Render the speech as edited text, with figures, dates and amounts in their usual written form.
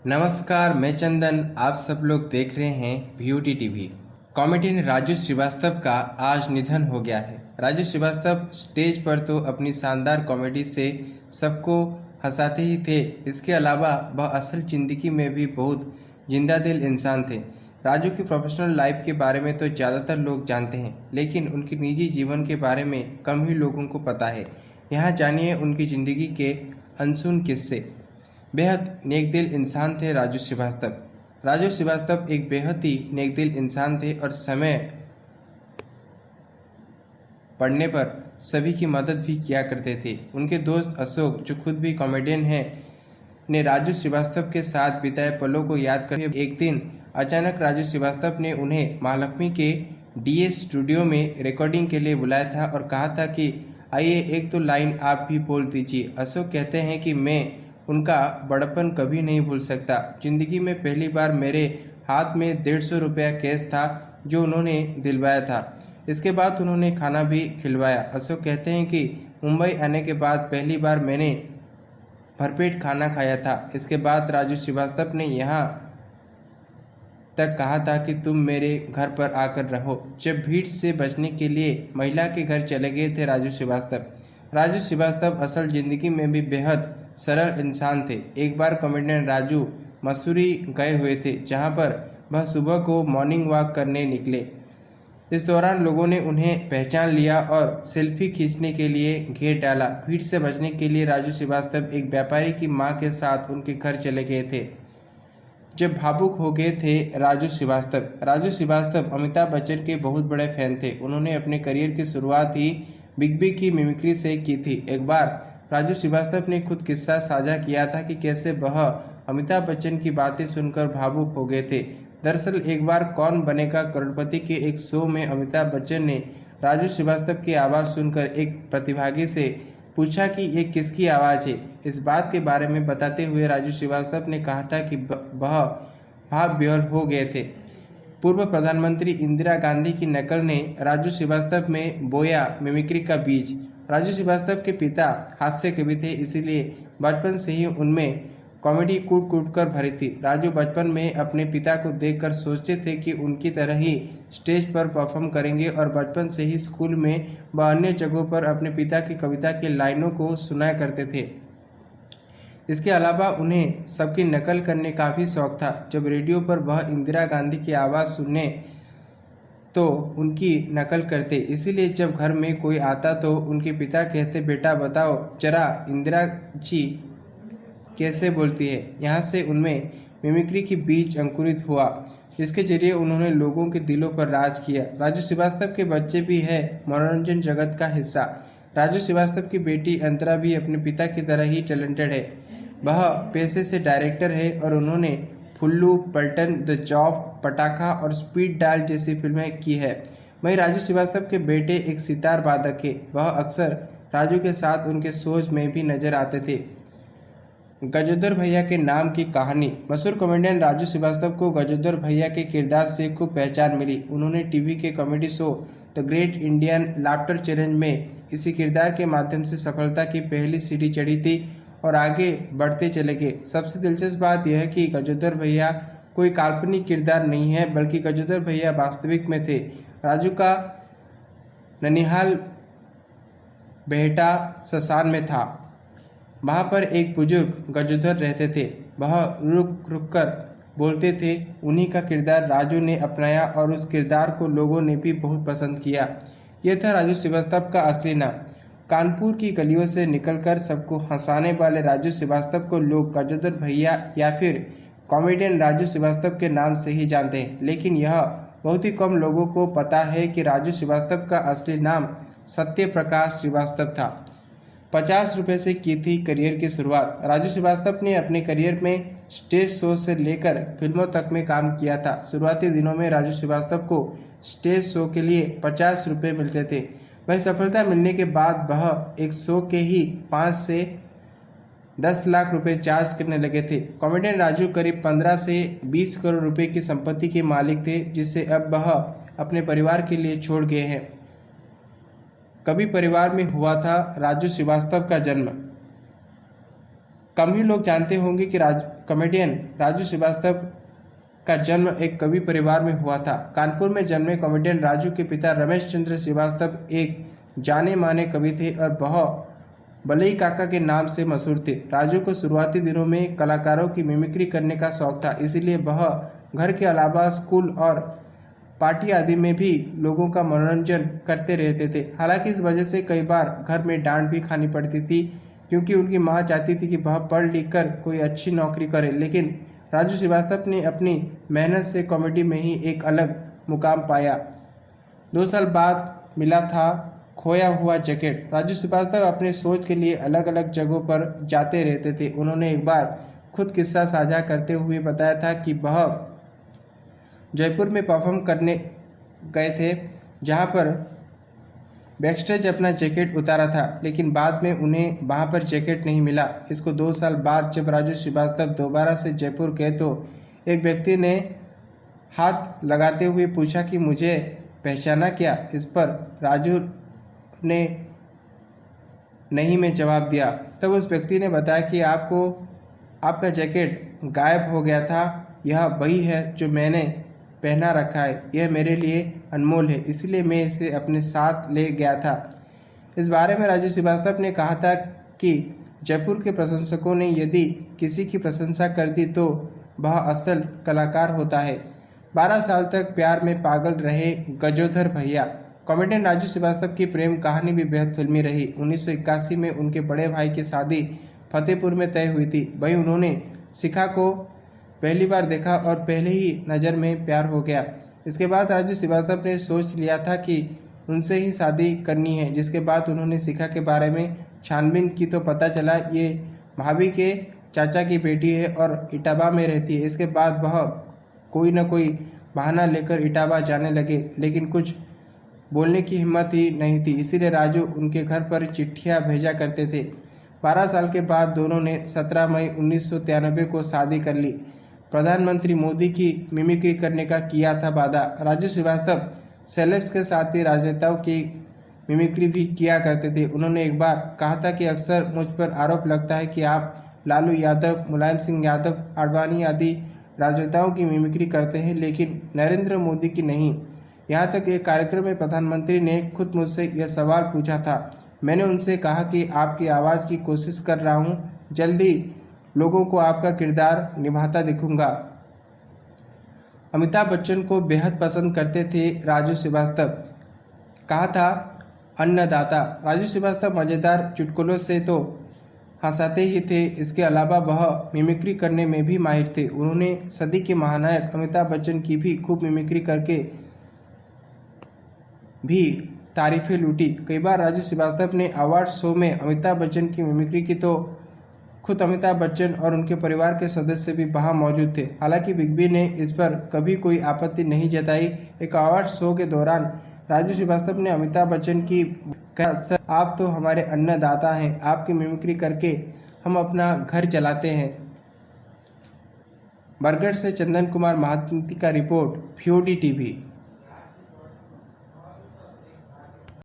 नमस्कार, मैं चंदन। आप सब लोग देख रहे हैं beauty TV. Comedian Raju Srivastava का आज निधन हो गया है। राजू श्रीवास्तव स्टेज पर तो अपनी शानदार कॉमेडी से सबको हंसाते ही थे, इसके अलावा वह असल ज़िंदगी में भी बहुत जिंदा दिल इंसान थे। राजू की प्रोफेशनल लाइफ के बारे में तो ज़्यादातर लोग जानते हैं, लेकिन उनकी निजी जीवन के बारे में कम ही लोगों को पता है। यहाँ जानिए उनकी ज़िंदगी के अनसुन किस्से। बेहद नेकदिल इंसान थे राजू श्रीवास्तव। राजू श्रीवास्तव एक बेहद ही नेकदिल इंसान थे और समय पड़ने पर सभी की मदद भी किया करते थे। उनके दोस्त अशोक, जो खुद भी कॉमेडियन हैं, ने राजू श्रीवास्तव के साथ बिताए पलों को याद करते एक दिन अचानक राजू श्रीवास्तव ने उन्हें महालक्ष्मी के डीएस स्टूडियो में रिकॉर्डिंग के लिए बुलाया था और कहा था कि आइए एक दो लाइन आप भी बोल दीजिए। अशोक कहते हैं कि मैं उनका बड़पन कभी नहीं भूल सकता। जिंदगी में पहली बार मेरे हाथ में 150 रुपया कैश था जो उन्होंने दिलवाया था। इसके बाद उन्होंने खाना भी खिलवाया। अशोक कहते हैं कि मुंबई आने के बाद पहली बार मैंने भरपेट खाना खाया था। इसके बाद राजू श्रीवास्तव ने यहाँ तक कहा था कि तुम मेरे घर पर आकर रहो। जब भीड़ से बचने के लिए महिला के घर चले गए थे राजू श्रीवास्तव। राजू श्रीवास्तव असल ज़िंदगी में भी बेहद सरल इंसान थे। एक बार कॉमेडियन राजू मसूरी गए हुए थे, जहां पर वह सुबह को मॉर्निंग वॉक करने निकले। इस दौरान लोगों ने उन्हें पहचान लिया और सेल्फी खींचने के लिए घेर डाला। भीड़ से बचने के लिए राजू श्रीवास्तव एक व्यापारी की मां के साथ उनके घर चले गए थे। जब भावुक हो गए थे राजू श्रीवास्तव अमिताभ बच्चन के बहुत बड़े फैन थे। उन्होंने अपने करियर की शुरुआत ही बिग बी की मिमिक्री से की थी। एक बार राजू श्रीवास्तव ने खुद किस्सा साझा किया था कि कैसे वह अमिताभ बच्चन की बातें सुनकर भावुक हो गए थे। दरअसल एक बार कौन बनेगा करोड़पति के एक शो में अमिताभ बच्चन ने राजू श्रीवास्तव की आवाज़ सुनकर एक प्रतिभागी से पूछा कि ये किसकी आवाज़ है। इस बात के बारे में बताते हुए राजू श्रीवास्तव ने कहा था कि वह भाव विह्वल हो गए थे। पूर्व प्रधानमंत्री इंदिरा गांधी की नकल ने राजू श्रीवास्तव में बोया मिमिक्री का बीज। राजू श्रीवास्तव के पिता हास्य कवि थे, इसीलिए बचपन से ही उनमें कॉमेडी कूट कूट कर भरी थी। राजू बचपन में अपने पिता को देखकर सोचते थे कि उनकी तरह ही स्टेज पर परफॉर्म करेंगे और बचपन से ही स्कूल में व अन्य जगहों पर अपने पिता की कविता के लाइनों को सुनाया करते थे। इसके अलावा उन्हें सबकी नकल करने का भी शौक था। जब रेडियो पर वह इंदिरा गांधी की आवाज़ सुनने तो उनकी नकल करते। इसीलिए जब घर में कोई आता तो उनके पिता कहते, बेटा बताओ जरा इंदिरा जी कैसे बोलती है। यहाँ से उनमें मिमिक्री की बीज अंकुरित हुआ, जिसके जरिए उन्होंने लोगों के दिलों पर राज किया। राजू श्रीवास्तव के बच्चे भी है मनोरंजन जगत का हिस्सा। राजू श्रीवास्तव की बेटी अंतरा भी अपने पिता की तरह ही टैलेंटेड है। वह पेशे से डायरेक्टर है और उन्होंने फुल्लू, पलटन, द जॉब, पटाखा और स्पीड डायल जैसी फिल्में की है। वहीं राजू श्रीवास्तव के बेटे एक सितार वादक है। वह अक्सर राजू के साथ उनके शोज में भी नजर आते थे। गजोदर भैया के नाम की कहानी। मशहूर कॉमेडियन राजू श्रीवास्तव को गजोदर भैया के किरदार से खूब पहचान मिली। उन्होंने टीवी के comedy show the great Indian laughter challenge में इसी किरदार के माध्यम से सफलता की पहली सीढ़ी चढ़ी थी और आगे बढ़ते चले गए। सबसे दिलचस्प बात यह है कि गजोदर भैया कोई काल्पनिक किरदार नहीं है, बल्कि गजोदर भैया वास्तविक में थे। राजू का ननिहाल बेहटा ससान में था। वहाँ पर एक बुजुर्ग गजोदर रहते थे। वह रुक रुक कर बोलते थे। उन्हीं का किरदार राजू ने अपनाया और उस किरदार को लोगों ने भी बहुत पसंद किया। यह था राजू श्रीवास्तव का असली नाम। कानपुर की गलियों से निकलकर सबको हंसाने वाले राजू श्रीवास्तव को लोग गजोदर भैया या फिर कॉमेडियन राजू श्रीवास्तव के नाम से ही जानते हैं। लेकिन यह बहुत ही कम लोगों को पता है कि राजू श्रीवास्तव का असली नाम सत्य प्रकाश श्रीवास्तव था। 50 रुपये से की थी करियर की शुरुआत। राजू श्रीवास्तव ने अपने करियर में स्टेज शो से लेकर फिल्मों तक में काम किया था। शुरुआती दिनों में राजू श्रीवास्तव को स्टेज शो के लिए 50 रुपये मिलते थे। वही सफलता मिलने के बाद वह एक शो के ही 5 से 10 लाख रुपए चार्ज करने लगे थे। कॉमेडियन राजू करीब 15 से 20 करोड़ रुपए की संपत्ति के मालिक थे, जिसे अब वह अपने परिवार के लिए छोड़ गए हैं। कभी परिवार में हुआ था राजू श्रीवास्तव का जन्म। कम ही लोग जानते होंगे कि कॉमेडियन राजू श्रीवास्तव का जन्म एक कवि परिवार में हुआ था। कानपुर में जन्मे कॉमेडियन राजू के पिता रमेश चंद्र श्रीवास्तव एक जाने माने कवि थे और वह बलई काका के नाम से मशहूर थे। राजू को शुरुआती दिनों में कलाकारों की मिमिक्री करने का शौक था, इसलिए वह घर के अलावा स्कूल और पार्टी आदि में भी लोगों का मनोरंजन करते रहते थे। हालांकि इस वजह से कई बार घर में डांट भी खानी पड़ती थी, क्योंकि उनकी मां चाहती थी कि वह पढ़ लिख कर कोई अच्छी नौकरी करे। लेकिन राजू श्रीवास्तव ने अपनी मेहनत से कॉमेडी में ही एक अलग मुकाम पाया। 2 साल बाद मिला था खोया हुआ जैकेट। राजू श्रीवास्तव अपने सोच के लिए अलग अलग जगहों पर जाते रहते थे। उन्होंने एक बार खुद किस्सा साझा करते हुए बताया था कि वह जयपुर में परफॉर्म करने गए थे, जहां पर बैकस्टेज अपना जैकेट उतारा था, लेकिन बाद में उन्हें वहां पर जैकेट नहीं मिला। इसको 2 साल बाद जब राजू श्रीवास्तव दोबारा से जयपुर गए तो एक व्यक्ति ने हाथ लगाते हुए पूछा कि मुझे पहचाना क्या। इस पर राजू ने नहीं में जवाब दिया। तब उस व्यक्ति ने बताया कि आपका जैकेट गायब हो गया था, यह वही है जो मैंने पहना रखा है, यह मेरे लिए अनमोल है, इसलिए मैं इसे अपने साथ ले गया था। इस बारे में राजू श्रीवास्तव ने कहा था कि जयपुर के प्रशंसकों ने यदि किसी की प्रशंसा कर दी तो वह असल कलाकार होता है। 12 साल तक प्यार में पागल रहे गजोधर भैया। कॉमेडियन राजू श्रीवास्तव की प्रेम कहानी भी बेहद फिल्मी रही। 1981 में उनके बड़े भाई की शादी फतेहपुर में तय हुई थी। वहीं उन्होंने शिखा को पहली बार देखा और पहले ही नज़र में प्यार हो गया। इसके बाद राजू श्रीवास्तव ने सोच लिया था कि उनसे ही शादी करनी है। जिसके बाद उन्होंने शिखा के बारे में छानबीन की तो पता चला ये भाभी के चाचा की बेटी है और इटावा में रहती है। इसके बाद वह कोई न कोई बहाना लेकर इटावा जाने लगे, लेकिन कुछ बोलने की हिम्मत ही नहीं थी, इसीलिए राजू उनके घर पर चिट्ठियां भेजा करते थे। 12 साल के बाद दोनों ने 17 मई 1993 को शादी कर ली। प्रधानमंत्री मोदी की मिमिक्री करने का किया था वादा। राजू श्रीवास्तव सेलेब्स के साथ ही राजनेताओं की मिमिक्री भी किया करते थे। उन्होंने एक बार कहा था कि अक्सर मुझ पर आरोप लगता है कि आप लालू यादव, मुलायम सिंह यादव, आडवाणी आदि राजनेताओं की मिमिक्री करते हैं, लेकिन नरेंद्र मोदी की नहीं। यहाँ तक एक कार्यक्रम में प्रधानमंत्री ने खुद मुझसे यह सवाल पूछा था। मैंने उनसे कहा कि आपकी आवाज़ की कोशिश कर रहा हूँ, जल्दी लोगों को आपका किरदार निभाता दिखूंगा। अमिताभ बच्चन को बेहद पसंद करते थे राजू श्रीवास्तव। कहा था अन्नदाता। राजू श्रीवास्तव मज़ेदार चुटकुलों से तो हंसाते ही थे, इसके अलावा वह मिमिक्री करने में भी माहिर थे। उन्होंने सदी के महानायक अमिताभ बच्चन की भी खूब मिमिक्री करके भी तारीफें लूटी। कई बार राजू श्रीवास्तव ने अवार्ड शो में अमिताभ बच्चन की मिमिक्री की तो खुद अमिताभ बच्चन और उनके परिवार के सदस्य भी वहां मौजूद थे। हालांकि बिग बी ने इस पर कभी कोई आपत्ति नहीं जताई। एक अवार्ड शो के दौरान राजू श्रीवास्तव ने अमिताभ बच्चन की कहा, सर आप तो हमारे अन्नदाता हैं, आपकी मिमिक्री करके हम अपना घर चलाते हैं। बरगढ़ से चंदन कुमार महांती का रिपोर्ट, POD TV।